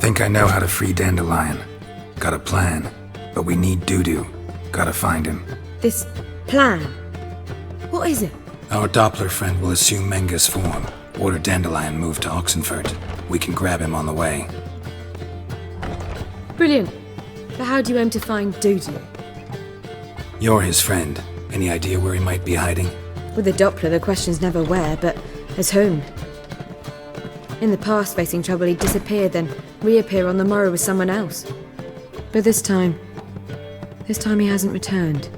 think I know how to free Dandelion. Got a plan, but we need Dudu. Gotta find him. This plan? What is it? Our Doppler friend will assume Menga's form. Order Dandelion moved to Oxenfurt. We can grab him on the way. Brilliant. But how do you aim to find Dudu? You're his friend. Any idea where he might be hiding? With the Doppler, the question's never where, but as whom? In the past, facing trouble, he'd disappear, then reappear on the morrow with someone else. But this time he hasn't returned.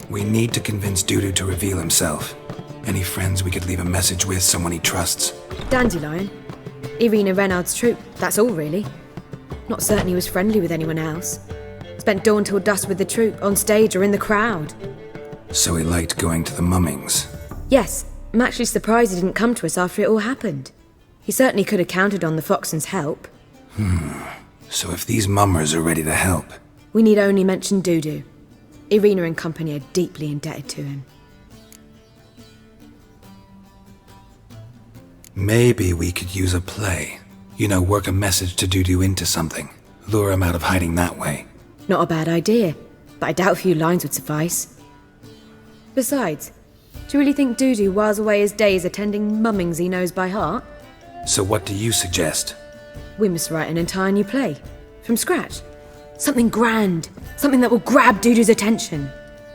We need to convince Dudu to reveal himself. Any friends we could leave a message with, someone he trusts? Dandelion? Irina Renard's troop, that's all really. Not certain he was friendly with anyone else. Spent dawn till dusk with the troop, on stage or in the crowd. So he liked going to the mummings? Yes, I'm actually surprised he didn't come to us after it all happened. He certainly could have counted on the Foxen's help. So if these mummers are ready to help... We need only mention Dudu. Irina and company are deeply indebted to him. Maybe we could use a play. You know, work a message to Dudu into something. Lure him out of hiding that way. Not a bad idea, but I doubt a few lines would suffice. Besides, do you really think Dudu whiles away his days attending mummings he knows by heart? So what do you suggest? We must write an entire new play. From scratch. Something grand. Something that will grab Dudu's attention.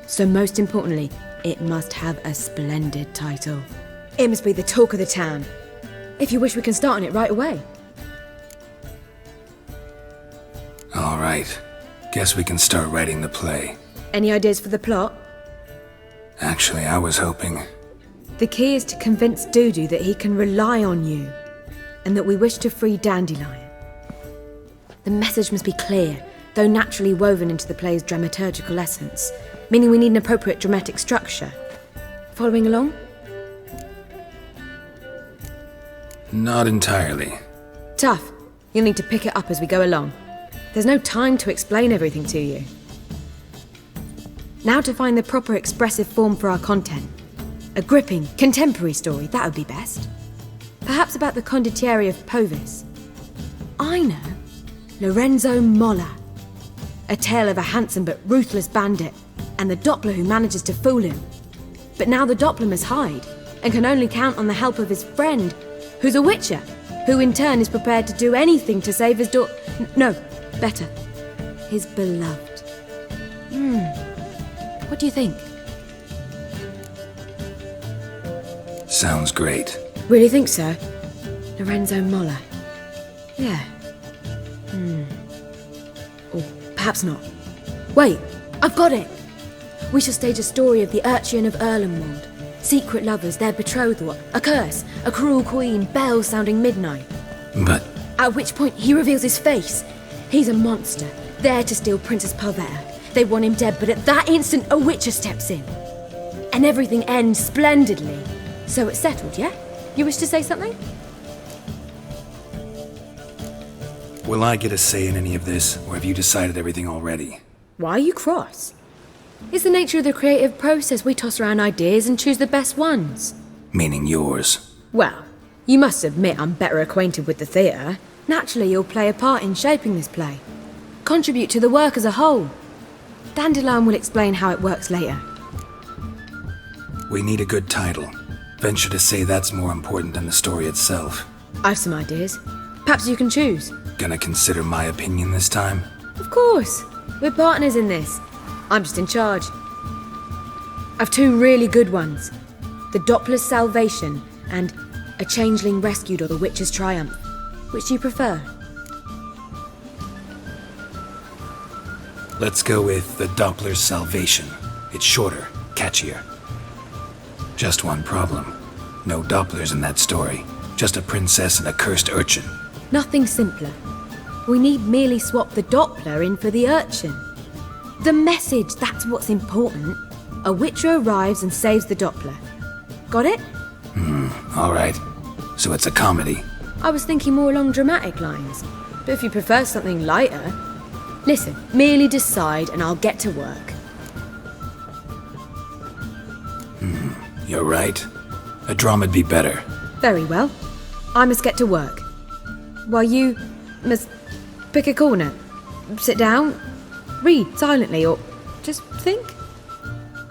So most importantly, it must have a splendid title. It must be the talk of the town. If you wish, we can start on it right away. All right. Guess we can start writing the play. Any ideas for the plot? Actually, I was hoping... The key is to convince Dudu that he can rely on you, and that we wish to free Dandelion. The message must be clear, though naturally woven into the play's dramaturgical essence, meaning we need an appropriate dramatic structure. Following along? Not entirely. Tough. You'll need to pick it up as we go along. There's no time to explain everything to you. Now to find the proper expressive form for our content. A gripping, contemporary story, that would be best. Perhaps about the condottieri of Povis. I know. Lorenzo Molla. A tale of a handsome but ruthless bandit, and the Doppler who manages to fool him. But now the Doppler must hide, and can only count on the help of his friend, who's a witcher, who in turn is prepared to do anything to save his No, better. His beloved. What do you think? Sounds great. Really think so? Lorenzo Molla. Yeah. Or perhaps not. Wait, I've got it! We shall stage a story of the Urchin of Erlenwald. Secret lovers, their betrothal, a curse, a cruel queen, bells sounding midnight. But... At which point he reveals his face. He's a monster, there to steal Princess Pavetta. They want him dead, but at that instant a witcher steps in. And everything ends splendidly. So it's settled, yeah? You wish to say something? Will I get a say in any of this, or have you decided everything already? Why are you cross? It's the nature of the creative process. We toss around ideas and choose the best ones. Meaning yours. Well, you must admit I'm better acquainted with the theatre. Naturally, you'll play a part in shaping this play. Contribute to the work as a whole. Dandelion will explain how it works later. We need a good title. Venture to say that's more important than the story itself. I've some ideas. Perhaps you can choose. Gonna consider my opinion this time? Of course. We're partners in this. I'm just in charge. I've two really good ones. The Doppler's Salvation and A Changeling Rescued or the Witcher's Triumph. Which do you prefer? Let's go with the Doppler's Salvation. It's shorter, catchier. Just one problem. No Dopplers in that story. Just a princess and a cursed urchin. Nothing simpler. We need merely swap the Doppler in for the urchin. The message, that's what's important. A witcher arrives and saves the Doppler. Got it? All right. So it's a comedy. I was thinking more along dramatic lines. But if you prefer something lighter... Listen, merely decide and I'll get to work. You're right. A drama'd be better. Very well. I must get to work. While you must pick a corner, sit down, read silently, or just think.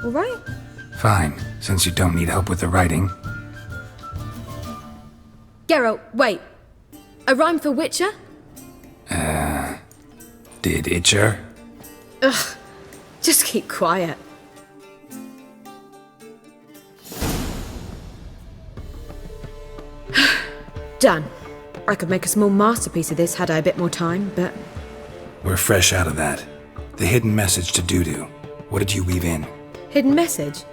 All right? Fine, since you don't need help with the writing. Geralt, wait. A rhyme for Witcher? Did itcher? Ugh, just keep quiet. Done. I could make a small masterpiece of this had I a bit more time, but... We're fresh out of that. The hidden message to Dudu. What did you weave in? Hidden message?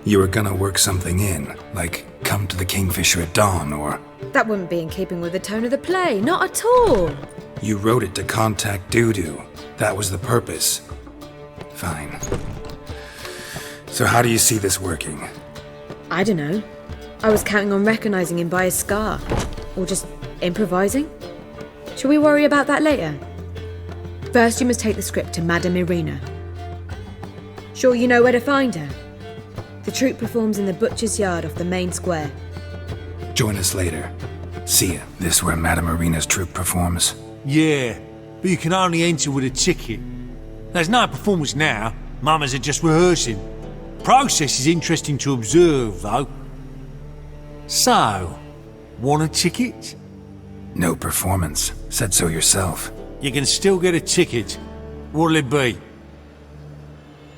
You were gonna work something in, like come to the Kingfisher at dawn, or... That wouldn't be in keeping with the tone of the play, not at all. You wrote it to contact Dudu. That was the purpose. Fine. So how do you see this working? I don't know. I was counting on recognizing him by his scar. Or just improvising. Shall we worry about that later? First, you must take the script to Madame Irina. Sure you know where to find her? The troupe performs in the butcher's yard off the main square. Join us later. See ya. This where Madame Irina's troupe performs? Yeah, but you can only enter with a ticket. There's no performance now. Mamas are just rehearsing. Process is interesting to observe, though. So, want a ticket? No performance. Said so yourself. You can still get a ticket. What'll it be?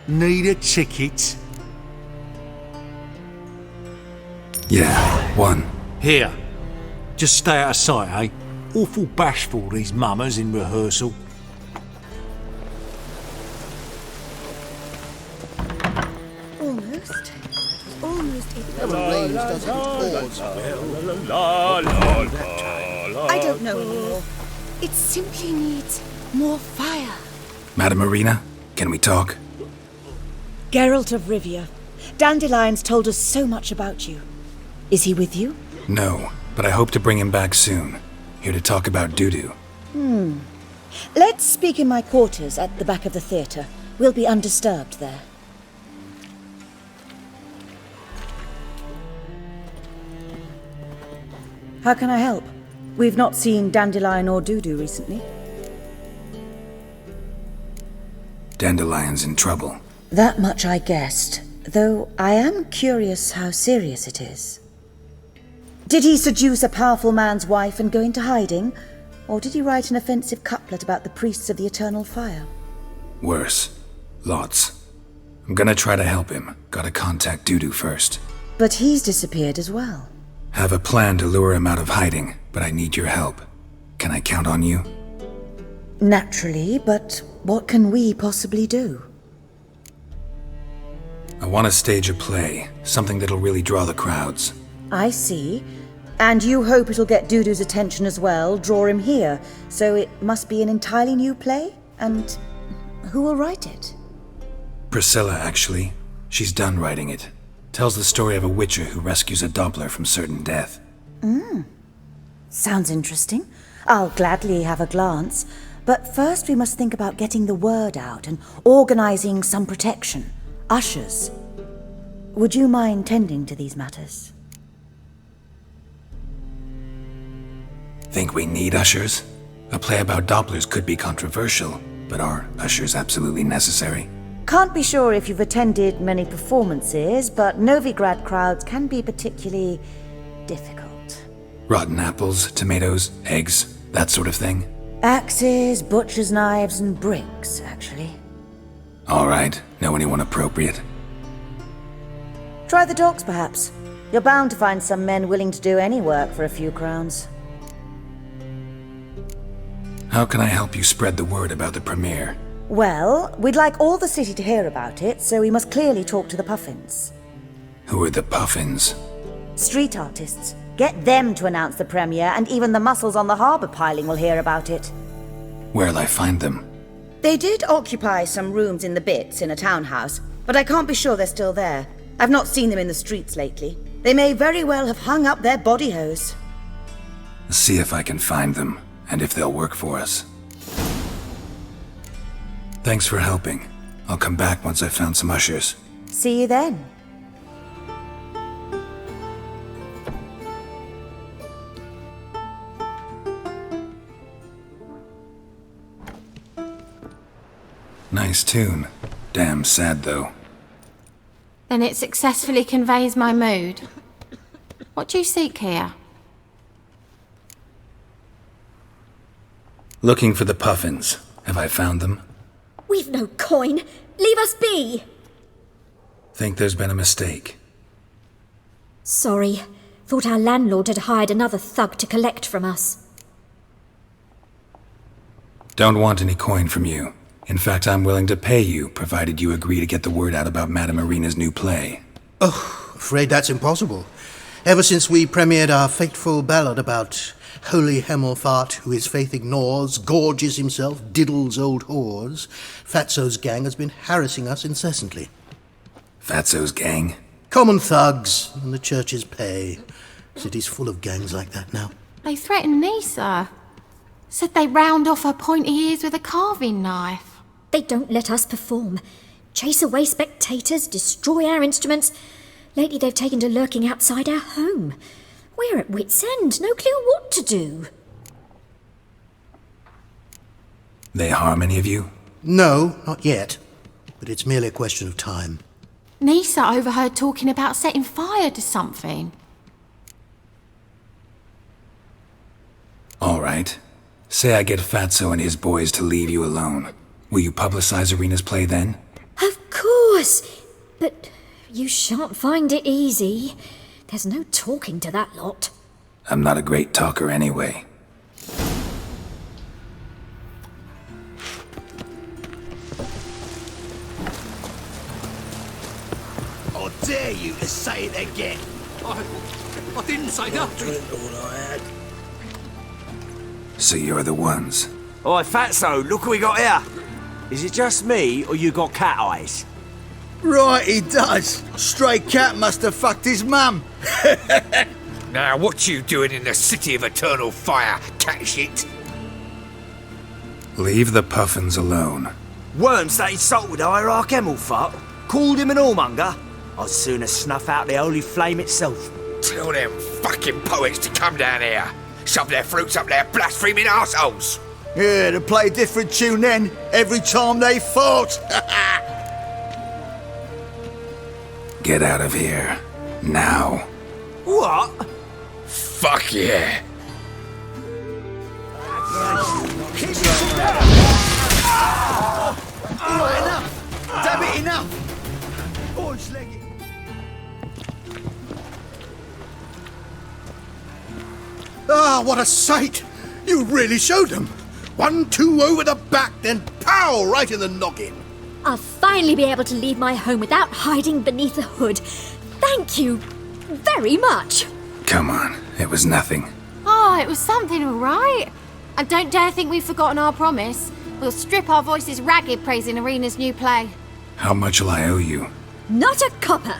Need a ticket? Yeah, one. Here. Just stay out of sight, eh? Awful bashful, these mamas in rehearsal. Almost. I don't know anymore. It simply needs more fire. Madame Irina, can we talk? Geralt of Rivia. Dandelion's told us so much about you. Is he with you? No, but I hope to bring him back soon. Here to talk about Dudu. Let's speak in my quarters at the back of the theatre. We'll be undisturbed there. How can I help? We've not seen Dandelion or Dudu recently. Dandelion's in trouble. That much I guessed, though I am curious how serious it is. Did he seduce a powerful man's wife and go into hiding? Or did he write an offensive couplet about the priests of the eternal fire? Worse. Lots. I'm gonna try to help him. Gotta contact Dudu first. But he's disappeared as well. Have a plan to lure him out of hiding, but I need your help. Can I count on you? Naturally, but what can we possibly do? I want to stage a play, something that'll really draw the crowds. I see. And you hope it'll get Dudu's attention as well, draw him here. So it must be an entirely new play? And who will write it? Priscilla, actually. She's done writing it. Tells the story of a witcher who rescues a Doppler from certain death. Sounds interesting. I'll gladly have a glance. But first we must think about getting the word out and organizing some protection. Ushers. Would you mind tending to these matters? Think we need ushers? A play about Dopplers could be controversial, but are ushers absolutely necessary? Can't be sure if you've attended many performances, but Novigrad crowds can be particularly difficult. Rotten apples, tomatoes, eggs, that sort of thing? Axes, butcher's knives, and bricks, actually. All right, know anyone appropriate? Try the docks, perhaps. You're bound to find some men willing to do any work for a few crowns. How can I help you spread the word about the premiere? Well, we'd like all the city to hear about it, so we must clearly talk to the Puffins. Who are the Puffins? Street artists. Get them to announce the premiere, and even the mussels on the harbour piling will hear about it. Where'll I find them? They did occupy some rooms in the Bits in a townhouse, but I can't be sure they're still there. I've not seen them in the streets lately. They may very well have hung up their body hose. See if I can find them, and if they'll work for us. Thanks for helping. I'll come back once I've found some ushers. See you then. Nice tune. Damn sad, though. Then it successfully conveys my mood. What do you seek here? Looking for the Puffins. Have I found them? We've no coin. Leave us be. Think there's been a mistake. Sorry. Thought our landlord had hired another thug to collect from us. Don't want any coin from you. In fact, I'm willing to pay you, provided you agree to get the word out about Madame Irina's new play. Oh, afraid that's impossible. Ever since we premiered our fateful ballad about holy Hemelfart, who his faith ignores, gorges himself, diddles old whores, Fatso's gang has been harassing us incessantly. Fatso's gang? Common thugs, and the church's pay. City's full of gangs like that now. They threatened Nisa. Said they round off her pointy ears with a carving knife. They don't let us perform. Chase away spectators, destroy our instruments. Lately they've taken to lurking outside our home. We're at wit's end, no clue what to do. They harm any of you? No, not yet. But it's merely a question of time. Nisa overheard talking about setting fire to something. All right. Say I get Fatso and his boys to leave you alone. Will you publicize Irina's play then? Of course! But you shan't find it easy. There's no talking to that lot. I'm not a great talker anyway. I dare you to say it again. I didn't say that. So you're the ones. Oi, Fatso, look what we got here. Is it just me, or you got cat eyes? Right, he does. Stray cat must have fucked his mum. Now, what you doing in the city of eternal fire, cat shit? Leave the Puffins alone. Worms that insulted Hierarch Hemelfart, called him an whoremonger. I'd sooner snuff out the holy flame itself. Tell them fucking poets to come down here. Shove their fruits up their blaspheming arseholes. Yeah, to play a different tune then, every time they fought. Get out of here. Now. What? Fuck yeah. Enough! Damn it, enough! Boys, leg it. Ah, what a sight! You really showed them. 1-2 over the back, then pow, right in the noggin. I'll finally be able to leave my home without hiding beneath a hood. Thank you very much. Come on, it was nothing. Oh, it was something, all right. And don't dare think we've forgotten our promise. We'll strip our voices ragged praising Irina's new play. How much will I owe you? Not a copper.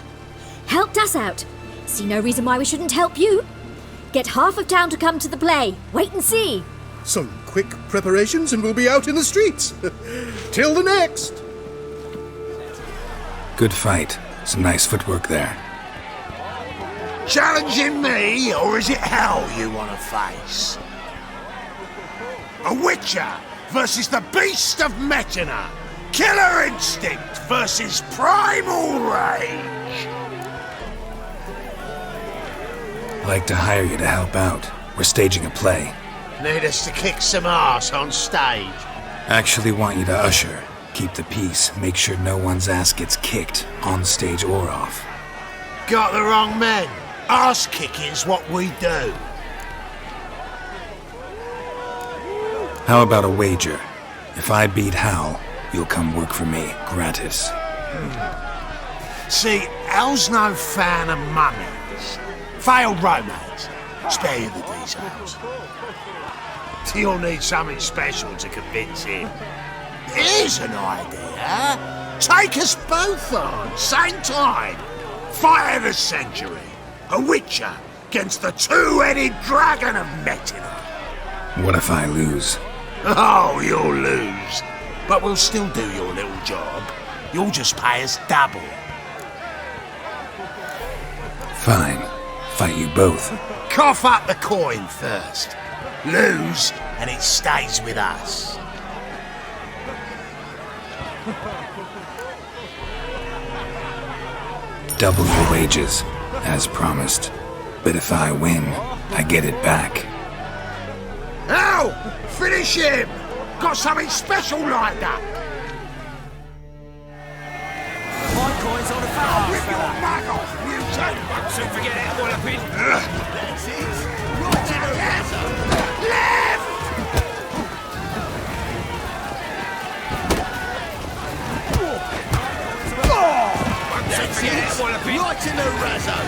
Helped us out. See no reason why we shouldn't help you. Get half of town to come to the play. Wait and see. Some quick preparations and we'll be out in the streets. Till the next. Good fight. Some nice footwork there. Challenging me, or is it hell you want to face? A Witcher versus the Beast of Metina. Killer instinct versus primal rage. I'd like to hire you to help out. We're staging a play. Need us to kick some ass on stage. Actually want you to usher. Keep the peace. Make sure no one's ass gets kicked, on stage or off. Got the wrong men. Ass kicking's what we do. How about a wager? If I beat Hal, you'll come work for me, gratis. See, Hal's no fan of mummies. Failed romance. Spare you the details. You'll need something special to convince him. Here's an idea. Take us both on, same time. Fight of the century. A Witcher against the two-headed dragon of Metina. What if I lose? Oh, you'll lose. But we'll still do your little job. You'll just pay us double. Fine. Fight you both. Cough up the coin first. Lose, and it stays with us. Double your wages, as promised. But if I win, I get it back. Ow! Finish him! Got something special like that! My coin's on the I'll rip your mag off, mutant! Soon forget it, all up in. That's it! Right to the left! Left! That's it, all up in. Right in the razzo.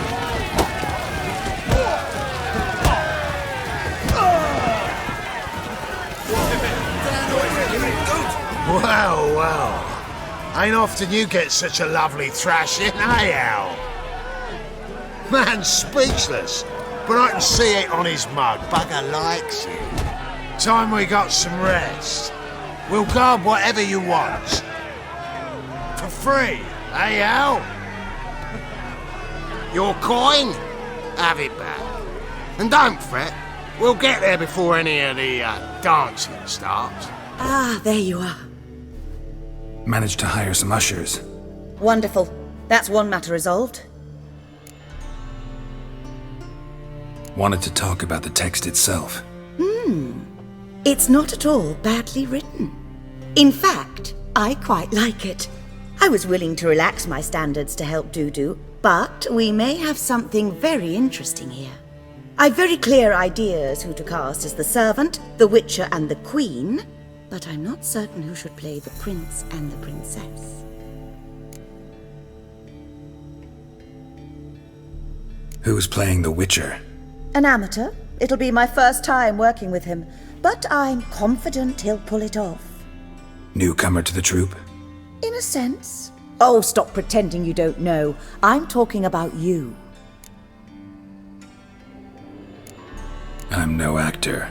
Well, well. Ain't often you get such a lovely thrashing, eh, Al? Man's speechless, but I can see it on his mug. Bugger likes it. Time we got some rest. We'll guard whatever you want. For free, eh, Al? Your coin? Have it back. And don't fret, we'll get there before any of the dancing starts. Ah, there you are. Managed to hire some ushers. Wonderful. That's one matter resolved. Wanted to talk about the text itself. It's not at all badly written. In fact, I quite like it. I was willing to relax my standards to help Dudu, but we may have something very interesting here. I've very clear ideas who to cast as the servant, the witcher, and the queen, but I'm not certain who should play the prince and the princess. Who's playing the Witcher? An amateur. It'll be my first time working with him, but I'm confident he'll pull it off. Newcomer to the troupe? In a sense. Oh, stop pretending you don't know. I'm talking about you. I'm no actor.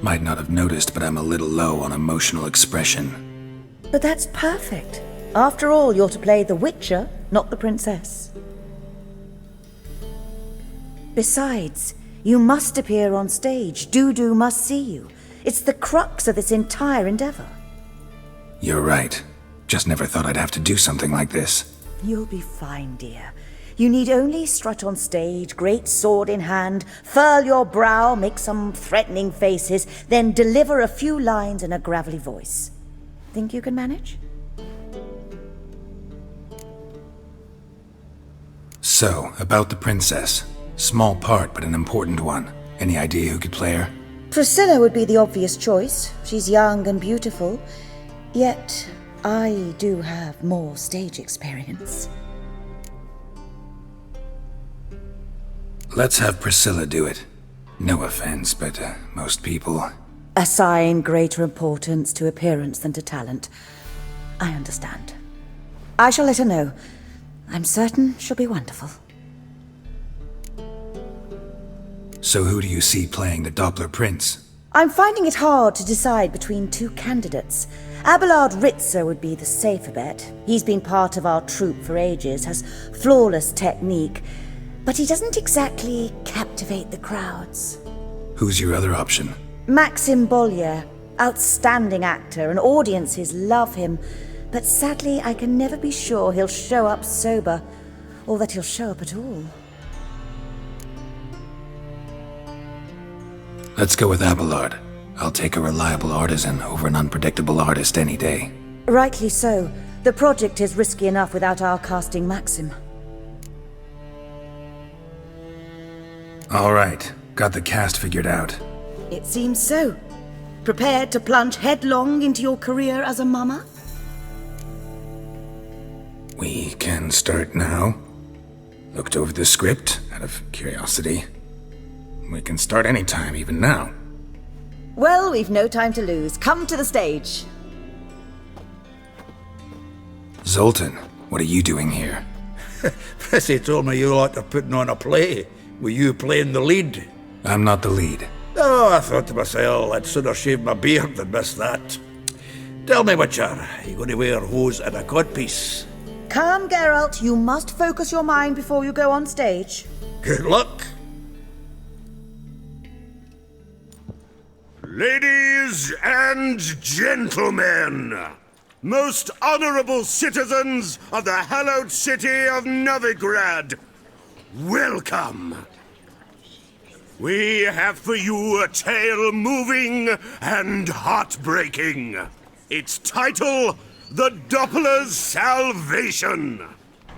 Might not have noticed, but I'm a little low on emotional expression. But that's perfect. After all, you're to play the Witcher, not the princess. Besides, you must appear on stage. Dudu must see you. It's the crux of this entire endeavor. You're right. Just never thought I'd have to do something like this. You'll be fine, dear. You need only strut on stage, great sword in hand, furl your brow, make some threatening faces, then deliver a few lines in a gravelly voice. Think you can manage? So, about the princess. Small part, but an important one. Any idea who could play her? Priscilla would be the obvious choice. She's young and beautiful. Yet, I do have more stage experience. Let's have Priscilla do it. No offense, but most people... Assign greater importance to appearance than to talent. I understand. I shall let her know. I'm certain she'll be wonderful. So who do you see playing the Doppler Prince? I'm finding it hard to decide between two candidates. Abelard Ritzer would be the safer bet. He's been part of our troupe for ages, has flawless technique, but he doesn't exactly captivate the crowds. Who's your other option? Maxim Bollier, outstanding actor, and audiences love him, but sadly I can never be sure he'll show up sober, or that he'll show up at all. Let's go with Abelard. I'll take a reliable artisan over an unpredictable artist any day. Rightly so. The project is risky enough without our casting Maxim. All right, got the cast figured out. It seems so. Prepared to plunge headlong into your career as a mama? We can start now. Looked over the script, out of curiosity. We can start anytime, even now. Well, we've no time to lose. Come to the stage. Zoltan, what are you doing here? Prissy told me you ought to putting on a play. Were you playing the lead? I'm not the lead. Oh, I thought to myself, I'd sooner shave my beard than miss that. Tell me, Witcher, are you going to wear hose and a codpiece? Come, Geralt. You must focus your mind before you go on stage. Good luck. Ladies and gentlemen, most honorable citizens of the hallowed city of Novigrad, welcome. We have for you a tale moving and heartbreaking. Its title, The Doppler's Salvation.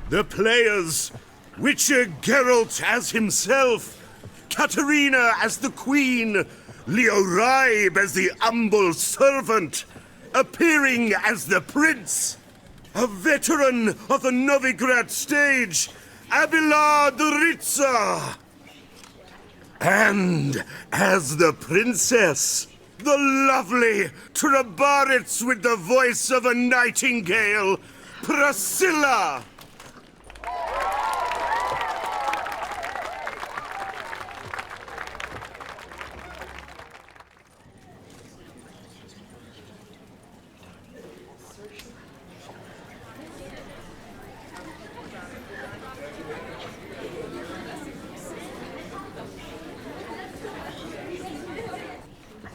The players, Witcher Geralt as himself, Katerina as the Queen, Leo Raib as the humble servant, appearing as the Prince, a veteran of the Novigrad stage, Abelard Ritza, and as the Princess, the lovely Trabaritz with the voice of a nightingale, Priscilla.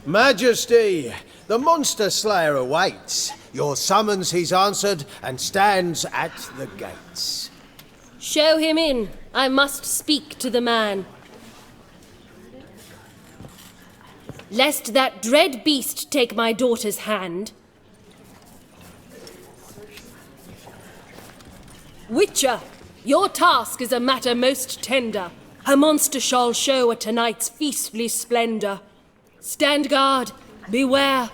Majesty, the monster slayer awaits. Your summons he's answered and stands at the gates. Show him in. I must speak to the man. Lest that dread beast take my daughter's hand. Witcher, your task is a matter most tender. A monster shall show at tonight's feastly splendor. Stand guard, beware,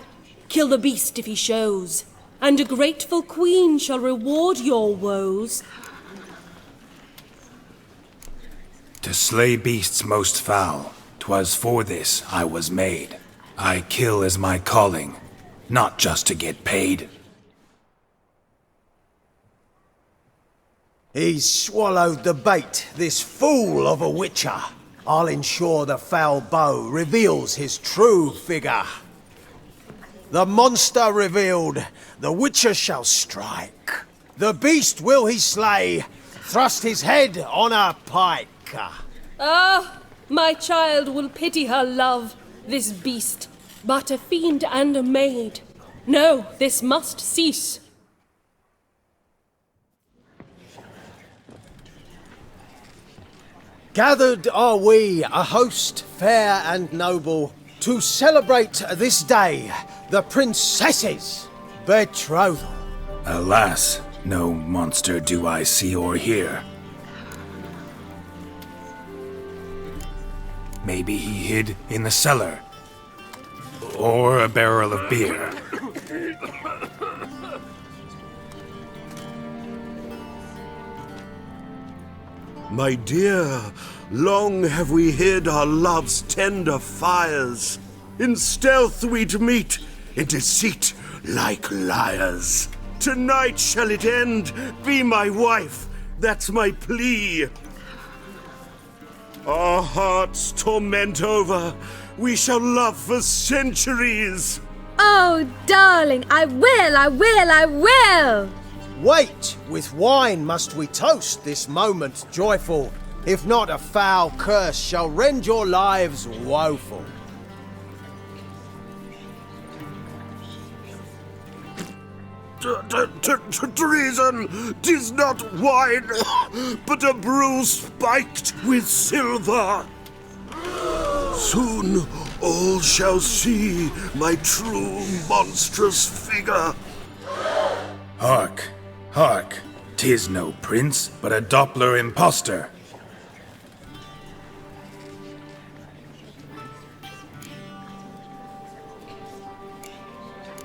kill the beast if he shows, and a grateful queen shall reward your woes. To slay beasts most foul, 'twas for this I was made. I kill as my calling, not just to get paid. He's swallowed the bait, this fool of a witcher. I'll ensure the foul bow reveals his true figure. The monster revealed, the witcher shall strike. The beast will he slay, thrust his head on a pike. Ah, my child will pity her love, this beast, but a fiend and a maid. No, this must cease. Gathered are we, a host fair and noble, to celebrate this day, the princess's betrothal. Alas, no monster do I see or hear. Maybe he hid in the cellar, or a barrel of beer. My dear, long have we hid our love's tender fires. In stealth we'd meet, in deceit like liars. Tonight shall it end, be my wife, that's my plea. Our hearts torment over, we shall love for centuries. Oh, darling, I will! Wait, with wine must we toast this moment joyful. If not, a foul curse shall rend your lives woeful. Treason! 'Tis not wine, but a brew spiked with silver. Soon all shall see my true monstrous figure. Hark, hark, 'tis no prince, but a Doppler impostor.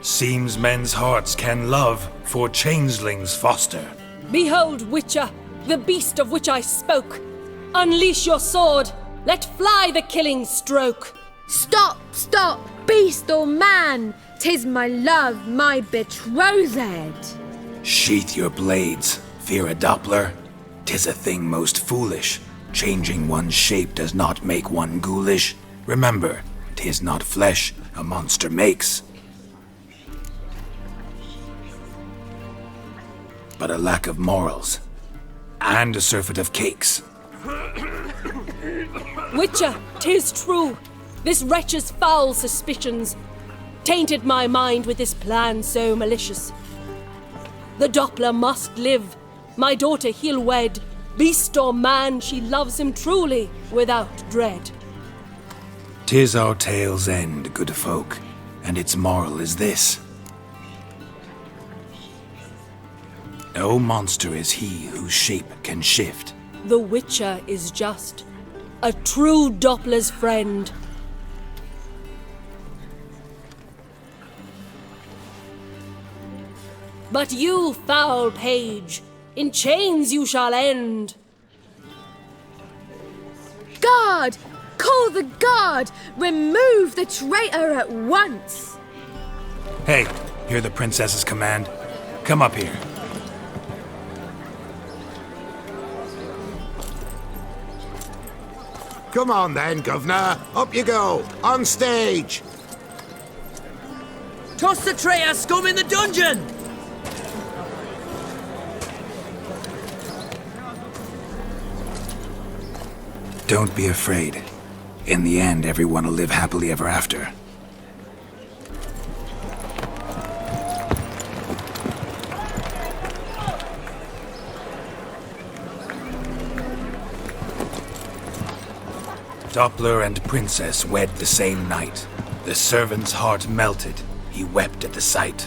Seems men's hearts can love, for changelings foster. Behold, Witcher, the beast of which I spoke. Unleash your sword, let fly the killing stroke. Stop, beast or man! 'Tis my love, my betrothed. Sheath your blades, fear a Doppler. 'Tis a thing most foolish. Changing one's shape does not make one ghoulish. Remember, 'tis not flesh a monster makes, but a lack of morals, and a surfeit of cakes. Witcher, 'tis true. This wretch's foul suspicions tainted my mind with this plan so malicious. The Doppler must live. My daughter he'll wed. Beast or man, she loves him truly, without dread. 'Tis our tale's end, good folk, and its moral is this. No monster is he whose shape can shift. The Witcher is just a true Doppler's friend. But you, foul page, in chains you shall end. Guard! Call the guard! Remove the traitor at once! Hey, hear the princess's command? Come up here. Come on then, Governor. Up you go. On stage. Toss the traitor scum in the dungeon! Don't be afraid. In the end, everyone will live happily ever after. Doppler and Princess wed the same night. The servant's heart melted. He wept at the sight.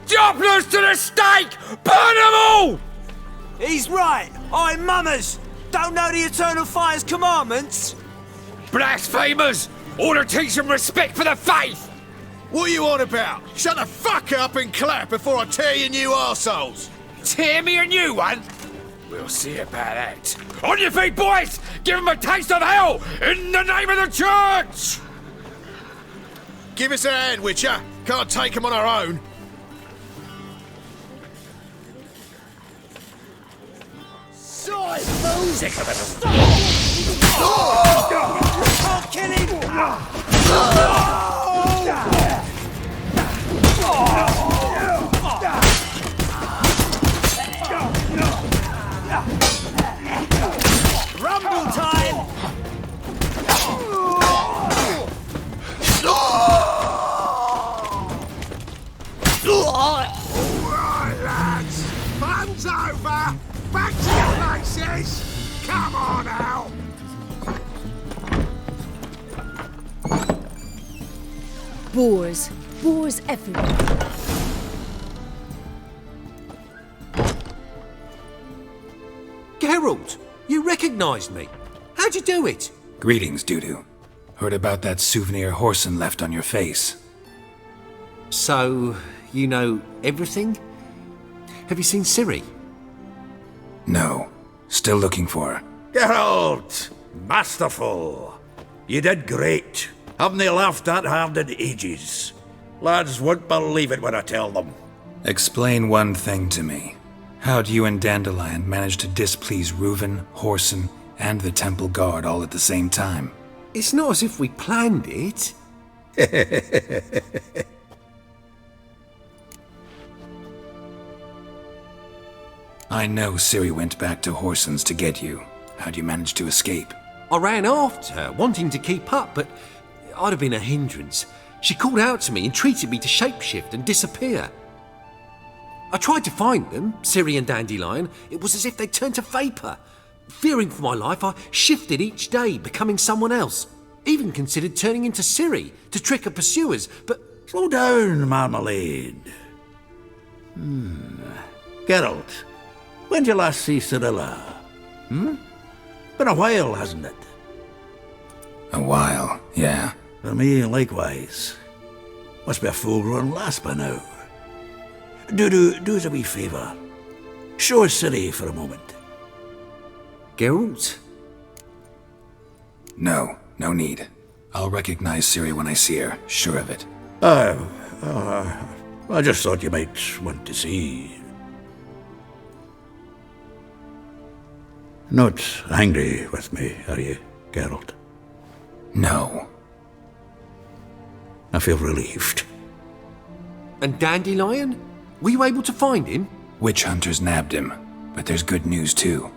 Dopplers to the stake! Burn them all! He's right. I'm mummers. Don't know the Eternal Fire's commandments? Blasphemers! Order teach them respect for the faith! What are you on about? Shut the fuck up and clap before I tear you new arseholes! Tear me a new one? We'll see about that. On your feet, boys! Give them a taste of hell in the name of the church! Give us a hand, Witcher. Can't take them on our own. Sick of it. Oh, kill him! Rumble time! Alright, lads. Fun's over. Back to your places. Come on out. Boars. Boars everywhere. Geralt, you recognised me. How'd you do it? Greetings, Dudu. Heard about that souvenir Whoreson left on your face. So, you know everything? Have you seen Ciri? No. Still looking for her. Geralt! Masterful! You did great. Haven't they laughed that hard in ages? Lads won't believe it when I tell them. Explain one thing to me. How'd you and Dandelion manage to displease Reuven, Whoreson, and the Temple Guard all at the same time? It's not as if we planned it. I know Ciri went back to Whoreson's to get you. How'd you manage to escape? I ran after her, wanting to keep up, but I'd have been a hindrance. She called out to me, entreated me to shapeshift and disappear. I tried to find them, Ciri and Dandelion. It was as if they'd turned to vapour. Fearing for my life, I shifted each day, becoming someone else. Even considered turning into Ciri to trick her pursuers, but... Slow down, Marmalade. Geralt, when'd you last see Cirilla? Been a while, hasn't it? A while, yeah. For me, likewise. Must be a full-grown lass by now. Dudu, do us a wee favour. Show us Ciri for a moment. Geralt? No, no need. I'll recognize Ciri when I see her, sure of it. I just thought you might want to see. Not angry with me, are you, Geralt? No. I feel relieved. And Dandelion? Were you able to find him? Witch hunters nabbed him, but there's good news too.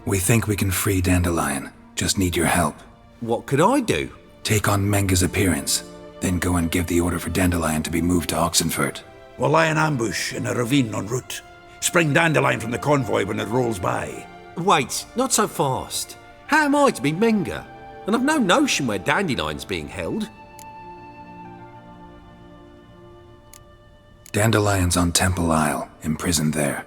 We think we can free Dandelion. Just need your help. What could I do? Take on Menga's appearance. Then go and give the order for Dandelion to be moved to Oxenford. We'll lie in ambush in a ravine en route. Spring Dandelion from the convoy when it rolls by. Wait, not so fast. How am I to be Menga? And I've no notion where Dandelion's being held. Dandelion's on Temple Isle, imprisoned there.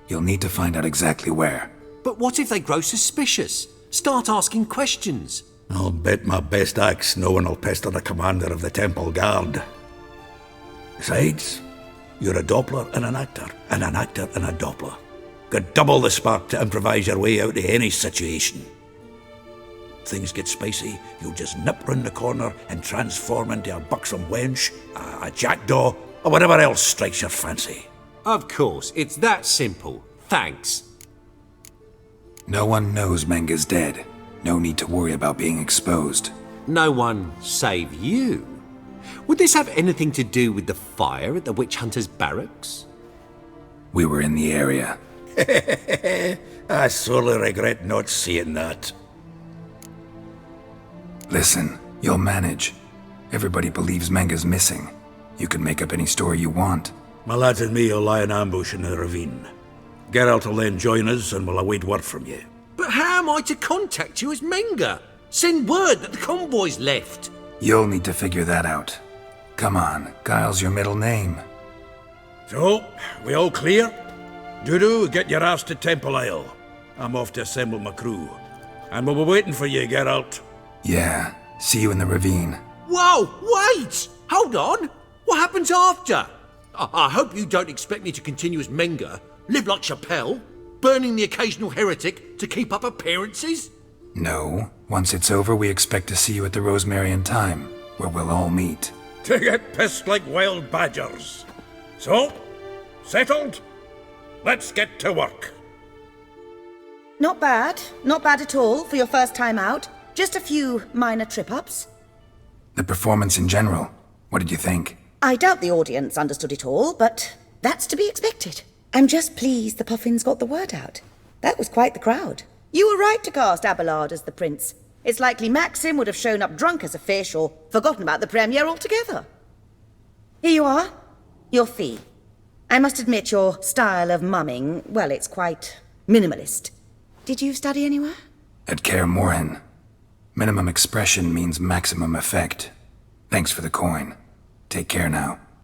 You'll need to find out exactly where. But what if they grow suspicious? Start asking questions? I'll bet my best axe no one will pester the commander of the Temple Guard. Besides, you're a Doppler and an actor and a Doppler. Got double the spark to improvise your way out of any situation. Things get spicy, you'll just nip round the corner and transform into a buxom wench, a jackdaw, or whatever else strikes your fancy. Of course, it's that simple. Thanks. No one knows Menga's dead. No need to worry about being exposed. No one save you. Would this have anything to do with the fire at the witch hunter's barracks? We were in the area. I sorely regret not seeing that. Listen, you'll manage. Everybody believes Menga's missing. You can make up any story you want. My lads and me will lie in ambush in the ravine. Geralt will then join us and we'll await word from you. But how am I to contact you as Menga? Send word that the convoy's left. You'll need to figure that out. Come on, Guile's your middle name. So, we all clear? Dudu, get your ass to Temple Isle. I'm off to assemble my crew. And we'll be waiting for you, Geralt. Yeah, see you in the ravine. Whoa, wait! Hold on! What happens after? I hope you don't expect me to continue as Menga, live like Chappelle, burning the occasional heretic to keep up appearances? No. Once it's over, we expect to see you at the Rosemarian Time, where we'll all meet. To get pissed like wild badgers. So, settled? Let's get to work. Not bad. Not bad at all for your first time out. Just a few minor trip-ups. The performance in general, what did you think? I doubt the audience understood it all, but that's to be expected. I'm just pleased the Puffins got the word out. That was quite the crowd. You were right to cast Abelard as the prince. It's likely Maxim would have shown up drunk as a fish or forgotten about the premiere altogether. Here you are. Your fee. I must admit your style of mumming, well, it's quite minimalist. Did you study anywhere? At Kaer Morhen. Minimum expression means maximum effect. Thanks for the coin. Take care now.